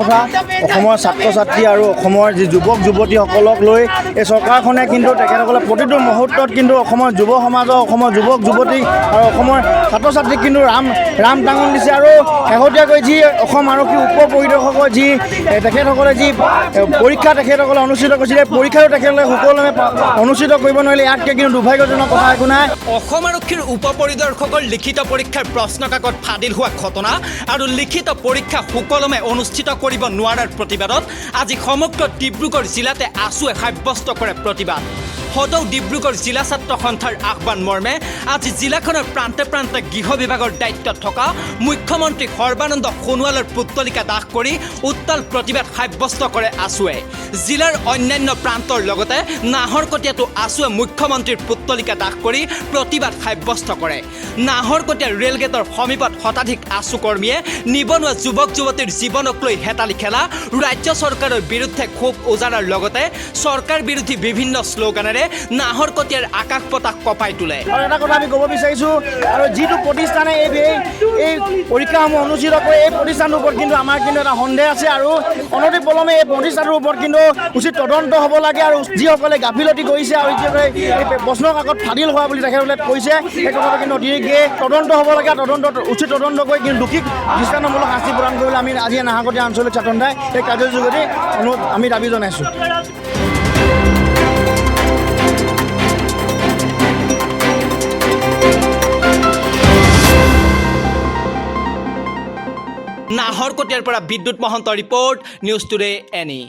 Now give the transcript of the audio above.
কথা অসমৰ ছাত্ৰ ছাত্ৰী আৰু অসমৰ যি যুৱক যুৱতীসকলক লৈ এই চৰকাৰখনে কিন্তু তেখেতসকলে প্ৰতিটো মুহূৰ্তত কিন্তু অসমৰ যুৱ সমাজৰ অসমৰ যুৱক যুৱতী আৰু অসমৰ ছাত্ৰ ছাত্ৰীক কিন্তু ৰাম টাঙন দিছে আৰু শেহতীয়াকৈ যি অসম আৰক্ষী উপ পৰিদৰ্শকৰ যি তেখেতসকলে যি পৰীক্ষা তেখেতসকলে অনুষ্ঠিত কৰিছিলে পৰীক্ষাটো তেখেতসকলে সুকলমে অনুষ্ঠিত কৰিব নোৱাৰিলে ইয়াতকৈ কিন্তু দুৰ্ভাগ্যজনক কথা একো নাই। অসম আৰক্ষীৰ উপ পৰিদৰ্শকৰ লিখিত পৰীক্ষাৰ প্ৰশ্ন কাকত ফাদিল হোৱা ঘটনা আৰু লিখিত পৰীক্ষা সুকলমে অনুষ্ঠিত কৰিব নোৱাৰাৰ প্ৰতিবাদত আজি সমগ্ৰ ডিব্ৰুগড় জিলাতে আছুৱে সাব্যস্ত কৰে প্ৰতিবাদ। সদৌ ডিব্ৰুগড় জিলা ছাত্ৰ সন্থাৰ আহ্বান মৰ্মে আজি জিলাখনৰ প্ৰান্তে প্ৰান্তে গৃহ বিভাগৰ দায়িত্বত থকা মুখ্যমন্ত্ৰী সৰ্বানন্দ সোণোৱালৰ পুত্তলিকা দাহ কৰি উত্তাল প্ৰতিবাদ সাব্যস্ত কৰে আছুৱে। জিলাৰ অন্যান্য প্ৰান্তৰ লগতে নাহৰকটীয়াতো আছুৱে মুখ্যমন্ত্ৰীৰ পুত্তলিকা দাহ কৰি প্ৰতিবাদ সাব্যস্ত কৰে। নাহৰকটীয়া ৰেলগেটৰ সমীপত শতাধিক আছু কৰ্মীয়ে নিবনুৱা যুৱক যুৱতীৰ জীৱনক লৈ হেতালি খেলা, ৰাজ্য চৰকাৰৰ বিৰুদ্ধে ক্ষোভ উজাৰাৰ লগতে চৰকাৰ বিৰোধী বিভিন্ন শ্লোগানেৰে নাহৰকটীয়াৰ আকাশ পতাক কঁপাই তোলে। আৰু এটা কথা আমি ক'ব বিচাৰিছোঁ আৰু যিটো প্ৰতিষ্ঠানে এই পৰীক্ষাসমূহ অনুষ্ঠিত কৰে এই প্ৰতিষ্ঠানটোৰ ওপৰত কিন্তু আমাৰ কিন্তু এটা সন্দেহ আছে আৰু অনতিপলমে এই প্ৰতিষ্ঠানটোৰ ওপৰত কিন্তু উচিত তদন্ত হ'ব লাগে আৰু যিসকলে গাফিলতি কৰিছে আৰু যিসকলে এই প্ৰশ্ন কাকত ফাদিল হোৱা বুলি তেখেতসকলে কৈছে সেই কথাটো কিন্তু অতিকে তদন্ত হ'ব লাগে। উচিত তদন্ত কৰি কিন্তু দোষীক দৃষ্টান্তমূলক শাস্তি প্ৰদান কৰিবলৈ আমি আজি নাহৰকটীয়া আঞ্চলিক ছাত্ৰ সন্থাই এই কাৰ্যৰ যোগেদি আমি দাবী জনাইছোঁ। নাহৰকটীয়াৰ পৰা বিদ্যুৎ Mahanta report, news today any.